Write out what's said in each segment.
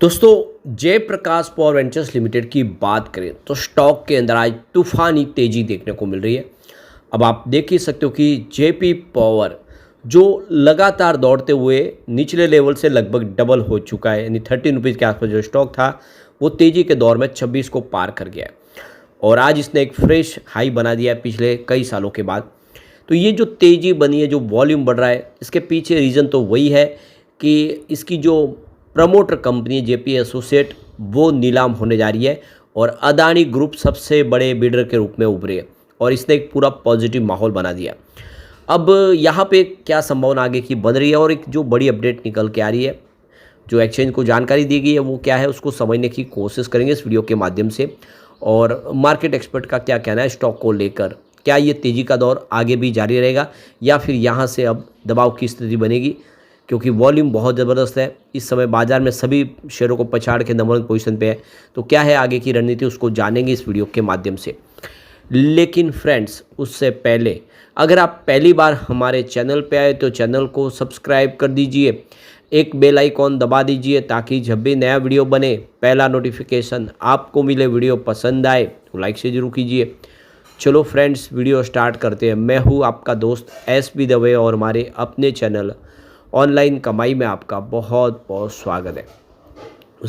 दोस्तों Jayaprakash power ventures limited की बात करें तो स्टॉक के अंदर आज तूफानी तेजी देखने को मिल रही है। अब आप देख ही सकते हो कि जेपी पावर जो लगातार दौड़ते हुए निचले लेवल से लगभग डबल हो चुका है, यानी 13 रुपीज़ के आसपास जो स्टॉक था वो तेजी के दौर में 26 को पार कर गया है और आज इसने एक फ्रेश हाई बना दिया है पिछले कई सालों के बाद। तो ये जो तेज़ी बनी है, जो वॉल्यूम बढ़ रहा है, इसके पीछे रीज़न तो वही है कि इसकी जो प्रमोटर कंपनी जेपी एसोसिएट वो नीलाम होने जा रही है और अदानी ग्रुप सबसे बड़े बिडर के रूप में उभरे है और इसने एक पूरा पॉजिटिव माहौल बना दिया। अब यहाँ पे क्या संभावना आगे की बन रही है और एक जो बड़ी अपडेट निकल के आ रही है, जो एक्सचेंज को जानकारी दी गई है वो क्या है, उसको समझने की कोशिश करेंगे इस वीडियो के माध्यम से। और मार्केट एक्सपर्ट का क्या कहना है स्टॉक को लेकर, क्या ये तेज़ी का दौर आगे भी जारी रहेगा या फिर यहाँ से अब दबाव की स्थिति बनेगी, क्योंकि वॉल्यूम बहुत ज़बरदस्त है इस समय बाजार में, सभी शेयरों को पछाड़ के नंबर 1 पोजीशन पे है। तो क्या है आगे की रणनीति, उसको जानेंगे इस वीडियो के माध्यम से। लेकिन फ्रेंड्स उससे पहले अगर आप पहली बार हमारे चैनल पे आए तो चैनल को सब्सक्राइब कर दीजिए, एक बेल आइकॉन दबा दीजिए ताकि जब भी नया वीडियो बने पहला नोटिफिकेशन आपको मिले। वीडियो पसंद आए तो लाइक से जरूर कीजिए। चलो फ्रेंड्स वीडियो स्टार्ट करते हैं। मैं हूँ आपका दोस्त एसबी दवे और हमारे अपने चैनल ऑनलाइन कमाई में आपका बहुत बहुत स्वागत है।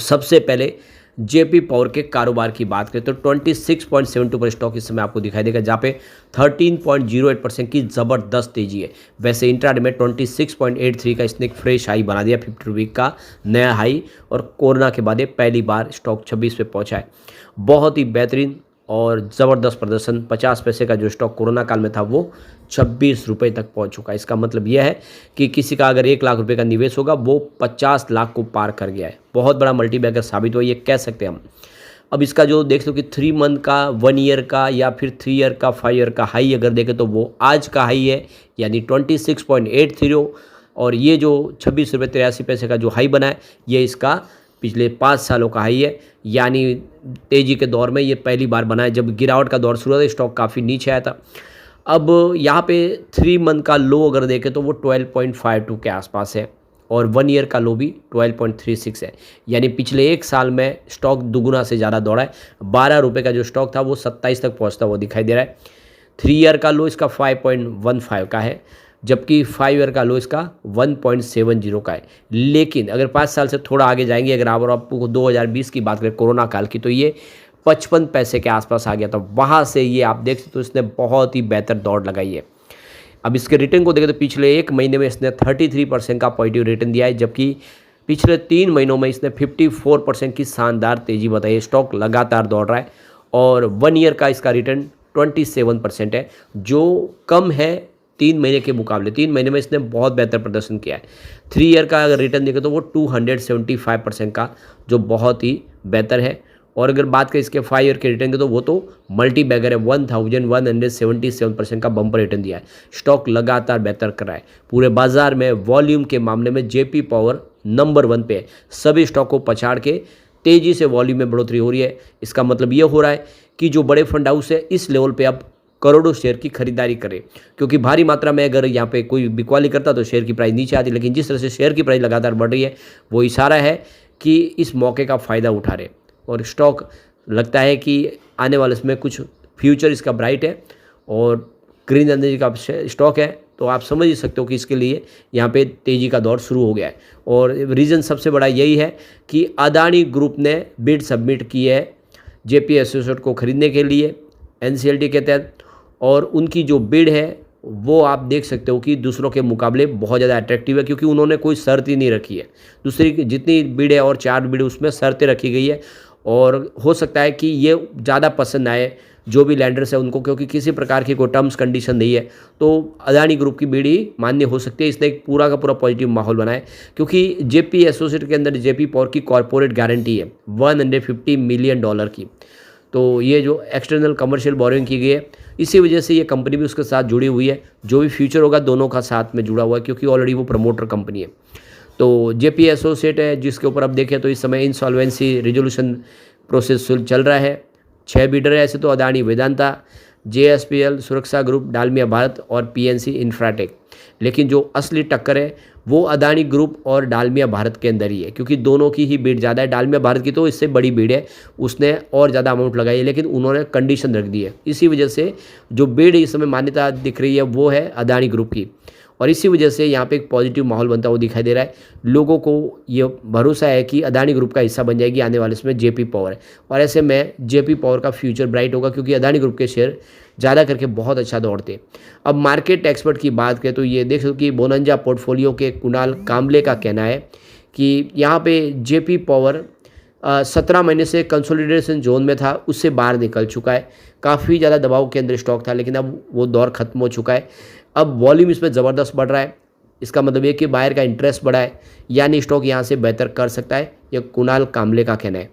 सबसे पहले जेपी पावर के कारोबार की बात करें तो 26.72 पर स्टॉक इस समय आपको दिखाई देगा, जहाँ पे 13.08% की ज़बरदस्त तेजी है। वैसे इंट्राडे में 26.83 का इसने एक फ्रेश हाई बना दिया, 50 रुपये का नया हाई, और कोरोना के बाद ये पहली बार स्टॉक 26 पे पहुंचा है। बहुत ही बेहतरीन और ज़बरदस्त प्रदर्शन। 50 पैसे का जो स्टॉक कोरोना काल में था वो 26 रुपये तक पहुंच चुका है। इसका मतलब यह है कि किसी का अगर 1 लाख रुपए का निवेश होगा वो 50 लाख को पार कर गया है। बहुत बड़ा मल्टीबैगर साबित हुआ, ये कह सकते हैं हम। अब इसका जो देख लो कि 3 मंथ का, 1 ईयर का या फिर 3 ईयर का, 5 ईयर का हाई अगर देखें तो वो आज का हाई है, यानी 26.80। और ये जो 26 रुपये 83 पैसे का जो हाई बना है ये इसका पिछले 5 सालों का हाई है, यानी तेज़ी के दौर में ये पहली बार बना है। जब गिरावट का दौर शुरू हुआ था स्टॉक काफ़ी नीचे आया था। अब यहाँ पे 3 मंथ का लो अगर देखें तो वो 12.52 के आसपास है और 1 ईयर का लो भी 12.36 है, यानी पिछले 1 साल में स्टॉक दुगुना से ज़्यादा दौड़ा है। 12 रुपये का जो स्टॉक था वो 27 तक पहुँचता हुआ दिखाई दे रहा है। 3 ईयर का लो इसका 5.15 का है, जबकि 5 ईयर का लो इसका 1.70 का है। लेकिन अगर 5 साल से थोड़ा आगे जाएंगे, अगर आपको 2020 की बात करें कोरोना काल की, तो ये 55 पैसे के आसपास आ गया था। वहाँ से ये आप देख सकते हो इसने बहुत ही बेहतर दौड़ लगाई है। अब इसके रिटर्न को देखें तो पिछले 1 महीने में इसने 33% का पॉजिटिव रिटर्न दिया है, जबकि पिछले 3 महीनों में इसने 54% की शानदार तेज़ी बताई है। स्टॉक लगातार दौड़ रहा है और 1 ईयर का इसका रिटर्न 27% है, जो कम है 3 महीने के मुकाबले। 3 महीने में इसने बहुत बेहतर प्रदर्शन किया है। 3 ईयर का अगर रिटर्न देखें तो वो 275% का, जो बहुत ही बेहतर है। और अगर बात करें इसके 5 ईयर के रिटर्न की तो वो तो मल्टी बैगर है, 1177% का बम्पर रिटर्न दिया है। स्टॉक लगातार बेहतर कर रहा है। पूरे बाजार में वॉल्यूम के मामले में जेपी पावर नंबर 1 पे है। सभी स्टॉक को पछाड़ के तेज़ी से वॉल्यूम में बढ़ोतरी हो रही है। इसका मतलब ये हो रहा है कि जो बड़े फंड हाउस है इस लेवल पे अब करोड़ों शेयर की खरीदारी करें, क्योंकि भारी मात्रा में अगर यहाँ पे कोई बिकवाली करता तो शेयर की प्राइस नीचे आती। लेकिन जिस तरह से शेयर की प्राइस लगातार बढ़ रही है वो इशारा है कि इस मौके का फ़ायदा उठा रहे और स्टॉक लगता है कि आने वाले समय कुछ फ्यूचर इसका ब्राइट है और ग्रीन एनर्जी का स्टॉक है। तो आप समझ ही सकते हो कि इसके लिए यहाँ पे तेज़ी का दौर शुरू हो गया है। और रीज़न सबसे बड़ा यही है कि अदानी ग्रुप ने बिड सबमिट की है जेपी एसोसिएट को खरीदने के लिए एनसीएलटी के तहत, और उनकी जो बिड है वो आप देख सकते हो कि दूसरों के मुकाबले बहुत ज़्यादा अट्रैक्टिव है, क्योंकि उन्होंने कोई शर्त ही नहीं रखी है। दूसरी जितनी बिड है और 4 बिड उसमें शर्तें रखी गई है, और हो सकता है कि ये ज़्यादा पसंद आए जो भी लैंडर्स है उनको, क्योंकि किसी प्रकार की कोई टर्म्स कंडीशन नहीं है। तो अदानी ग्रुप की बिड ही मान्य हो सकती है। इसने एक पूरा का पूरा पॉजिटिव माहौल बनाया, क्योंकि जेपी एसोसिएट के अंदर जेपी पावर की कॉर्पोरेट गारंटी है $150 मिलियन की। तो ये जो एक्सटर्नल कमर्शियल बोरिंग की गई है, इसी वजह से ये कंपनी भी उसके साथ जुड़ी हुई है। जो भी फ्यूचर होगा दोनों का साथ में जुड़ा हुआ है, क्योंकि ऑलरेडी वो प्रमोटर कंपनी है। तो जेपी एसोसिएट है जिसके ऊपर अब देखें तो इस समय इंसॉल्वेंसी रिजोल्यूशन प्रोसेस चल रहा है। 6 बिडर है ऐसे तो, अदानी वेदांता, जेएसपीएल, सुरक्षा ग्रुप, डालमिया भारत और पीएनसी इंफ्राटेक। लेकिन जो असली टक्कर है वो अदानी ग्रुप और डालमिया भारत के अंदर ही है, क्योंकि दोनों की ही बिड ज़्यादा है। डालमिया भारत की तो इससे बड़ी बिड है, उसने और ज़्यादा अमाउंट लगाई है, लेकिन उन्होंने कंडीशन रख दी है। इसी वजह से जो बिड इस समय मान्यता दिख रही है वो है अदानी ग्रुप की, और इसी वजह से यहाँ पे एक पॉजिटिव माहौल बनता हुआ दिखाई दे रहा है। लोगों को ये भरोसा है कि अदानी ग्रुप का हिस्सा बन जाएगी आने वाले समय जेपी पावर है, और ऐसे में जेपी पावर का फ्यूचर ब्राइट होगा, क्योंकि अदानी ग्रुप के शेयर ज़्यादा करके बहुत अच्छा दौड़ते हैं। अब मार्केट एक्सपर्ट की बात करें तो ये देख सकते कि बोनंजा पोर्टफोलियो के कुणाल कामले का कहना है कि यहाँ पे जेपी पावर 17 महीने से कंसोलिडेशन जोन में था, उससे बाहर निकल चुका है। काफ़ी ज़्यादा दबाव के अंदर स्टॉक था, लेकिन अब वो दौर खत्म हो चुका है। अब वॉल्यूम इसमें ज़बरदस्त बढ़ रहा है, इसका मतलब ये कि बायर का इंटरेस्ट बढ़ा है, यानी स्टॉक यहाँ से बेहतर कर सकता है, यह कुणाल कामले का कहना है।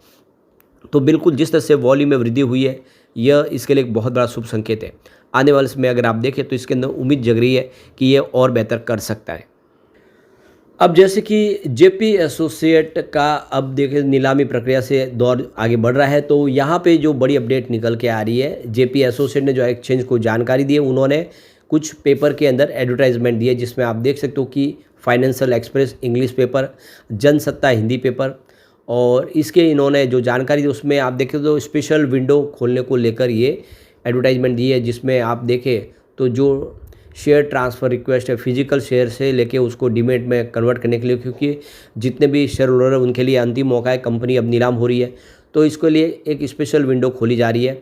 तो बिल्कुल जिस तरह से वॉल्यूम में वृद्धि हुई है, यह इसके लिए एक बहुत बड़ा शुभ संकेत है। आने वाले समय अगर आप देखें तो इसके अंदर उम्मीद जग रही है कि ये और बेहतर कर सकता है। अब जैसे कि जेपी एसोसिएट का अब देखिए नीलामी प्रक्रिया से दौर आगे बढ़ रहा है, तो यहाँ पे जो बड़ी अपडेट निकल के आ रही है, जेपी एसोसिएट ने जो एक्सचेंज को जानकारी दी है, उन्होंने कुछ पेपर के अंदर एडवर्टाइजमेंट दी है, जिसमें आप देख सकते हो कि financial express English paper, Jansatta Hindi paper, और इसके इन्होंने जो जानकारी दी उसमें आप देखें तो स्पेशल विंडो खोलने को लेकर ये एडवर्टाइजमेंट दी है, जिसमें आप देखें तो जो शेयर ट्रांसफ़र रिक्वेस्ट है फिजिकल शेयर से लेके उसको डीमेट में कन्वर्ट करने के लिए, क्योंकि जितने भी शेयर होल्डर हैं उनके लिए अंतिम मौका है, कंपनी अब नीलाम हो रही है, तो इसके लिए एक स्पेशल विंडो खोली जा रही है।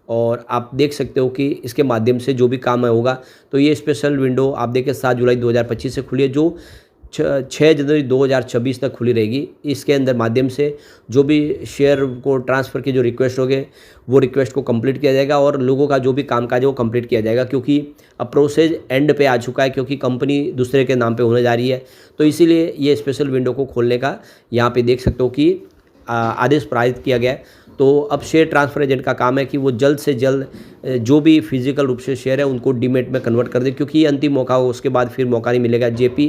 और आप देख सकते हो कि इसके माध्यम से जो भी काम होगा, तो ये स्पेशल विंडो आप देखें 7 जुलाई 2025 से खुली है, जो 6 जनवरी 2026 तक खुली रहेगी। इसके अंदर माध्यम से जो भी शेयर को ट्रांसफ़र की जो रिक्वेस्ट होगी वो रिक्वेस्ट को कंप्लीट किया जाएगा, और लोगों का जो भी कामकाज है वो कंप्लीट किया जाएगा, क्योंकि अब प्रोसेस एंड पे आ चुका है, क्योंकि कंपनी दूसरे के नाम पे होने जा रही है। तो इसीलिए ये स्पेशल विंडो को खोलने का यहाँ पे देख सकते हो कि आदेश पारित किया गया है। तो अब शेयर ट्रांसफर एजेंट का काम है कि वो जल्द से जल्द जो भी फिजिकल रूप से शेयर है उनको डीमेट में कन्वर्ट कर दे, क्योंकि ये अंतिम मौका हो, उसके बाद फिर मौका नहीं मिलेगा। जेपी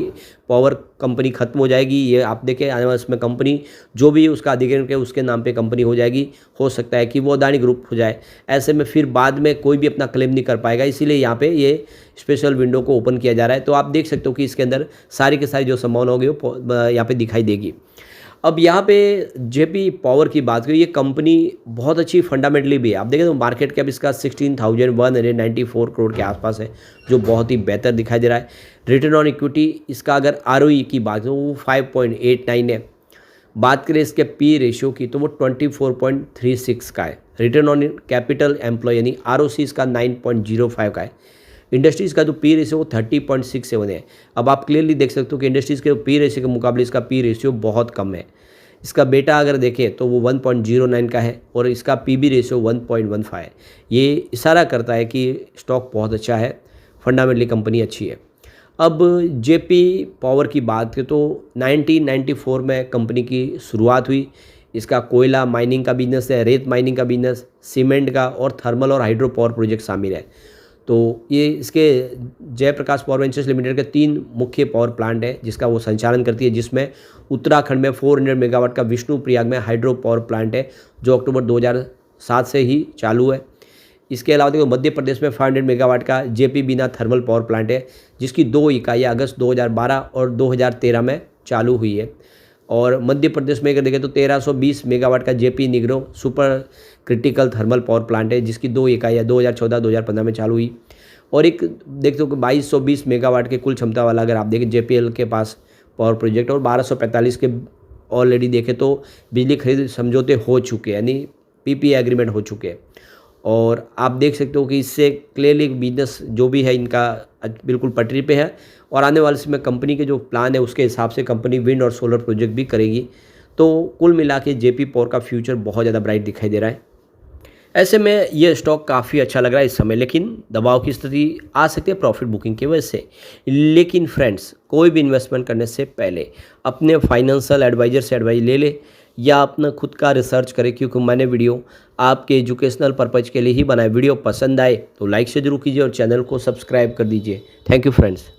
पावर कंपनी खत्म हो जाएगी, ये आप देखें आने वाले समय कंपनी जो भी उसका अधिग्रहण के उसके नाम पे कंपनी हो जाएगी। हो सकता है कि वो अदानी ग्रुप हो जाए, ऐसे में फिर बाद में कोई भी अपना क्लेम नहीं कर पाएगा, इसीलिए यहाँ पे ये स्पेशल विंडो को ओपन किया जा रहा है। तो आप देख सकते हो कि इसके अंदर सारी की सारी जो संभावना होगी वो यहाँ पर दिखाई देगी। अब यहाँ पे जेपी पावर की बात करें, ये कंपनी बहुत अच्छी फंडामेंटली भी है। आप देखें तो मार्केट कैप इसका 16,194 करोड़ के आसपास है, जो बहुत ही बेहतर दिखाई दे रहा है। रिटर्न ऑन इक्विटी इसका अगर आरओई की बात करें वो 5.89 है। बात करें इसके पी रेशियो की तो वो 24.36 का है। रिटर्न ऑन कैपिटल एम्प्लॉय यानी आरओसी इसका 9.05 का है। इंडस्ट्रीज़ का जो पी रेशियो वो 30.67 है। अब आप क्लियरली देख सकते हो कि इंडस्ट्रीज़ के पी रेशियो के मुकाबले इसका पी रेशियो बहुत कम है। इसका बेटा अगर देखें तो वो 1.09 का है, और इसका पीबी रेशियो 1.15 है। ये इशारा करता है कि स्टॉक बहुत अच्छा है, फंडामेंटली कंपनी अच्छी है। अब जेपी पावर की बात करें तो 1994 में कंपनी की शुरुआत हुई। इसका कोयला माइनिंग का बिजनेस है, रेत माइनिंग का बिजनेस, सीमेंट का, और थर्मल और हाइड्रो पावर प्रोजेक्ट शामिल है। तो ये इसके जयप्रकाश पावर वेंचर्स लिमिटेड के 3 मुख्य पावर प्लांट है जिसका वो संचालन करती है, जिसमें उत्तराखंड में 400 मेगावाट का विष्णु प्रयाग में हाइड्रो पावर प्लांट है, जो अक्टूबर 2007 से ही चालू है। इसके अलावा देखो मध्य प्रदेश में 500 मेगावाट का जेपी बिना थर्मल पावर प्लांट है, जिसकी 2 इकाइयाँ अगस्त 2012 और 2013 में चालू हुई है। और मध्य प्रदेश में अगर देखें तो 1320 मेगावाट का JP Negro super critical thermal power plant है, जिसकी 2 इकाइयाँ 2014-2015 में चालू हुई। और एक देखते हो कि 2220 मेगावाट के कुल क्षमता वाला अगर आप देखें जेपीएल के पास पावर प्रोजेक्ट, और 1245 के ऑलरेडी देखें तो बिजली खरीद समझौते हो चुके हैं, यानी पीपीए एग्रीमेंट हो चुके हैं। और आप देख सकते हो कि इससे क्लियरली बिजनेस जो भी है इनका बिल्कुल पटरी पे है, और आने वाले समय कंपनी के जो प्लान है उसके हिसाब से कंपनी विंड और सोलर प्रोजेक्ट भी करेगी। तो कुल मिला के जेपी पावर का फ्यूचर बहुत ज़्यादा ब्राइट दिखाई दे रहा है। ऐसे में ये स्टॉक काफ़ी अच्छा लग रहा है इस समय, लेकिन दबाव की स्थिति आ सकती है प्रॉफिट बुकिंग की वजह से। लेकिन फ्रेंड्स, कोई भी इन्वेस्टमेंट करने से पहले अपने फाइनेंशियल एडवाइज़र से एडवाइस ले ले, या अपना खुद का रिसर्च करें, क्योंकि मैंने वीडियो आपके एजुकेशनल पर्पज़ के लिए ही बनाया। वीडियो पसंद आए तो लाइक से जरूर कीजिए और चैनल को सब्सक्राइब कर दीजिए। Thank you friends.